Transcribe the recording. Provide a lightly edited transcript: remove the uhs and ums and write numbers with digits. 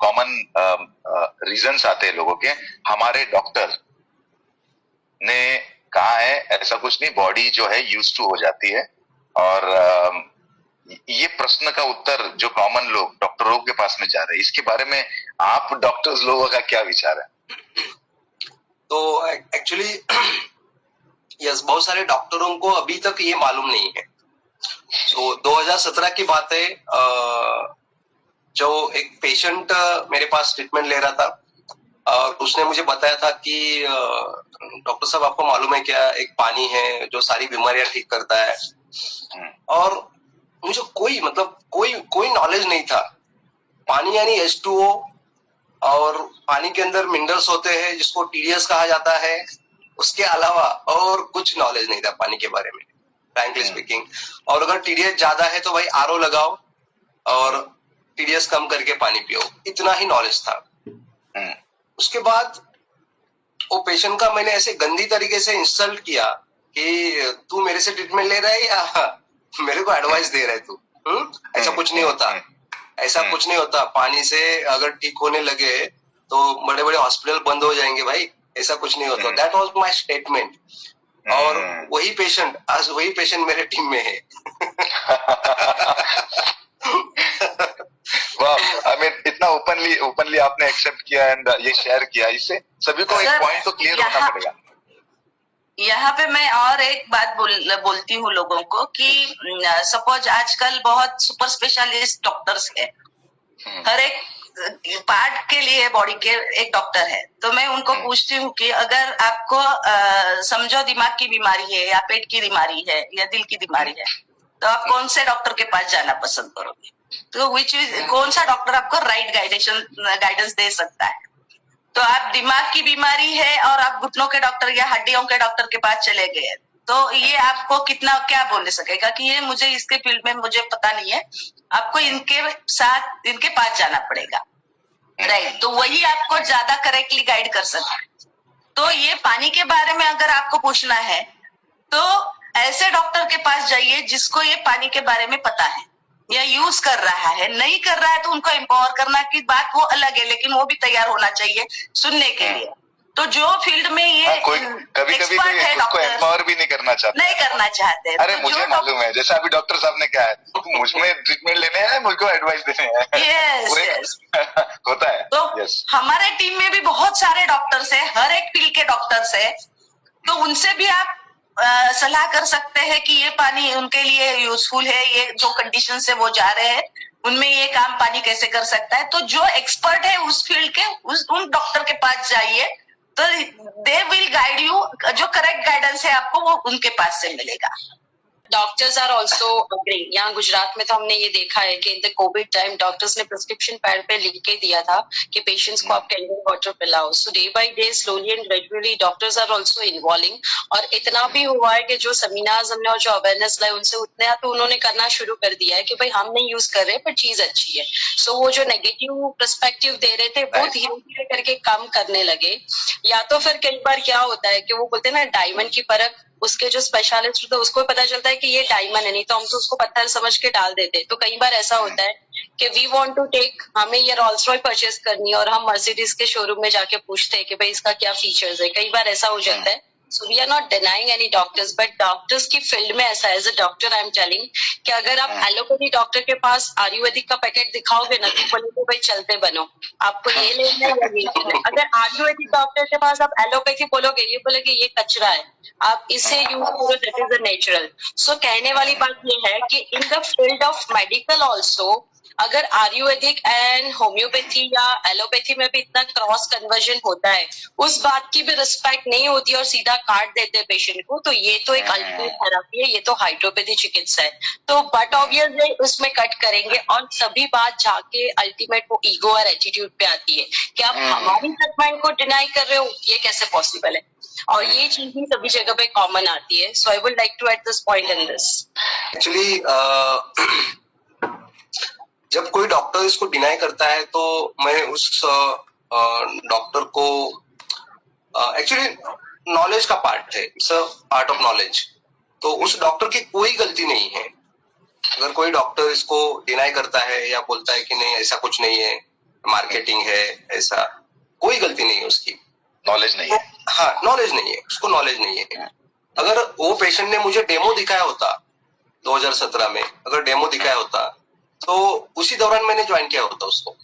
Common reasons आते हैं लोगों के, हमारे डॉक्टर ने कहा है ऐसा कुछ नहीं, बॉडी जो है यूज टू हो जाती है। और ये प्रश्न का उत्तर जो कॉमन लोग डॉक्टरों के पास में जा रहे हैं, इसके बारे में आप डॉक्टर्स लोगों का क्या विचार है? तो एक्चुअली यस, बहुत सारे डॉक्टरों को अभी तक ये मालूम नहीं है। तो 2017 की बात है, जो एक पेशेंट मेरे पास ट्रीटमेंट ले रहा था और उसने मुझे बताया था कि डॉक्टर साहब आपको मालूम है क्या, एक पानी है जो सारी बीमारियां ठीक करता है। और मुझे कोई नॉलेज नहीं था। पानी यानी H2O, और पानी के अंदर मिनरल्स होते हैं जिसको TDS कहा जाता है। उसके अलावा और कुछ नॉलेज नहीं था पानी के बारे में, फ्रैंकली स्पीकिंग। और अगर TDS ज्यादा है तो भाई RO लगाओ और TDS कम करके पानी पियो, इतना ही नॉलेज था। उसके बाद वो पेशेंट का मैंने ऐसे गंदी तरीके से इंसल्ट किया कि तू मेरे से ट्रीटमेंट ले रहा है या मेरे को एडवाइस दे रहा है तू? ऐसा कुछ नहीं होता, ऐसा कुछ नहीं होता। पानी से अगर ठीक होने लगे तो बड़े बड़े हॉस्पिटल बंद हो जाएंगे भाई, ऐसा कुछ नहीं होता। That was my statement. और वही पेशेंट मेरे टीम में है। वाह, आई मीन इतना ओपनली आपने एक्सेप्ट किया एंड ये शेयर किया, इससे सभी को एक पॉइंट तो क्लियर होना पड़ेगा। यहाँ पे मैं और एक बात बोलती हूँ लोगों को कि सपोज आजकल बहुत सुपर स्पेशलिस्ट डॉक्टर्स है, हर एक पार्ट के लिए बॉडी के एक डॉक्टर है। तो मैं उनको पूछती हूँ कि अगर आपको समझो दिमाग की बीमारी है या पेट की बीमारी है या दिल की बीमारी है, तो आप कौन से डॉक्टर के पास जाना पसंद करोगे? तो कौन सा डॉक्टर आपको राइट गाइडेंस दे सकता है? तो आप दिमाग की बीमारी है और आप घुटनों के डॉक्टर या हड्डियों के डॉक्टर के पास चले गए, तो ये आपको कितना क्या बोल सकेगा कि ये मुझे इसके फील्ड में मुझे पता नहीं है, आपको इनके पास जाना पड़ेगा, राइट? तो वही आपको ज्यादा करेक्टली गाइड कर सकता है। तो ये पानी के बारे में अगर आपको पूछना है तो ऐसे डॉक्टर के पास जाइए जिसको ये पानी के बारे में पता है या यूज कर रहा है। नहीं कर रहा है तो उनको एम्पावर करना की बात वो अलग है, लेकिन वो भी तैयार होना चाहिए सुनने के लिए। तो जो फील्ड में ये कभी उसको एम्पावर भी नहीं करना चाहते। अरे तो मुझे मालूम है, जैसा अभी डॉक्टर साहब ने कहा है, मुझमें ट्रीटमेंट लेने हैं, मुझको एडवाइस देने हैं। यस होता है। तो हमारे टीम में भी बहुत सारे डॉक्टर्स है, हर एक फील्ड के डॉक्टर्स है। तो उनसे भी आप सलाह कर सकते हैं कि ये पानी उनके लिए यूजफुल है, ये जो कंडीशन से वो जा रहे हैं उनमें ये काम पानी कैसे कर सकता है। तो जो एक्सपर्ट है उस फील्ड के उन डॉक्टर के पास जाइए, तो दे विल गाइड यू। जो करेक्ट गाइडेंस है आपको वो उनके पास से मिलेगा। Doctors are also agreeing. यहाँ गुजरात में तो हमने ये देखा है कि in the COVID time doctors ने प्रिस्क्रिप्शन पैड पे लिख के दिया था कि पेशेंट्स को आप कैंडिड वाटर पिलाओ। So day by day slowly and gradually doctors are also involving. और इतना भी हुआ है कि जो सेमिनार्स हमने और जो अवेयरनेस लाए उनसे उतने तो उन्होंने करना शुरू कर दिया है कि भाई हम नहीं यूज कर रहे पर चीज अच्छी है। सो वो जो नेगेटिव पर्सपेक्टिव दे रहे थे वो धीरे धीरे करके कम करने लगे। या तो फिर कई बार क्या होता है कि वो बोलते हैं ना डायमंड की परख, उसके जो स्पेशलिस्ट होता है उसको पता चलता है कि ये डायमंड है, नहीं तो हम तो उसको पत्थर समझ के डाल देते। तो कई बार ऐसा होता है कि वी वांट टू टेक, हमें ये रोल्स रॉय परचेस करनी है और हम मर्सिडीज के शोरूम में जाके पूछते हैं कि भाई इसका क्या फीचर्स है। कई बार ऐसा हो जाता है। So we are not denying any doctors, but doctors की फील्ड में ऐसा as a doctor I am telling कि अगर आप एलोपैथी डॉक्टर के पास आयुर्वेदिक का पैकेट दिखाओगे ना तो बोलोगे भाई चलते बनो, आपको ये लेना है या ये लेना है। अगर आयुर्वेदिक डॉक्टर के पास आप एलोपैथी बोलोगे, ये बोलोगे ये कचरा है, आप इसे यूज करो, दैट इज अ नेचुरल। सो कहने वाली बात ये है कि in the field of medical also अगर आयुर्वेदिक एंड होम्योपैथी या एलोपैथी में भी इतना क्रॉस कन्वर्जन होता है, उस बात की भी रिस्पेक्ट नहीं होती और सीधा काट देते हैं पेशेंट को, तो ये तो एक अल्टरनेट थेरेपी है, ये तो हाइड्रोपैथी चिकित्सा है। तो बट ऑब्वियसली उसमें कट करेंगे और सभी बात जाके अल्टीमेट वो ईगो और एटीट्यूड पे आती है कि आप हमारी ट्रीटमेंट को डिनाई कर रहे हो, ये कैसे पॉसिबल है। और ये चीज भी सभी जगह पे कॉमन आती है। So I would like to at this point in this. Actually जब कोई डॉक्टर इसको डिनाई करता है तो मैं उस डॉक्टर को एक्चुअली नॉलेज का पार्ट है, it's a part of knowledge. तो उस डॉक्टर की कोई गलती नहीं है। अगर कोई डॉक्टर इसको डिनाई करता है या बोलता है कि नहीं ऐसा कुछ नहीं है, मार्केटिंग है, ऐसा कोई गलती नहीं है उसकी। नॉलेज नहीं है। हाँ, नॉलेज नहीं है, उसको नॉलेज नहीं है। अगर वो पेशेंट ने मुझे डेमो दिखाया होता 2017 में, अगर डेमो दिखाया होता तो उसी दौरान मैंने ज्वाइन किया होता उसको।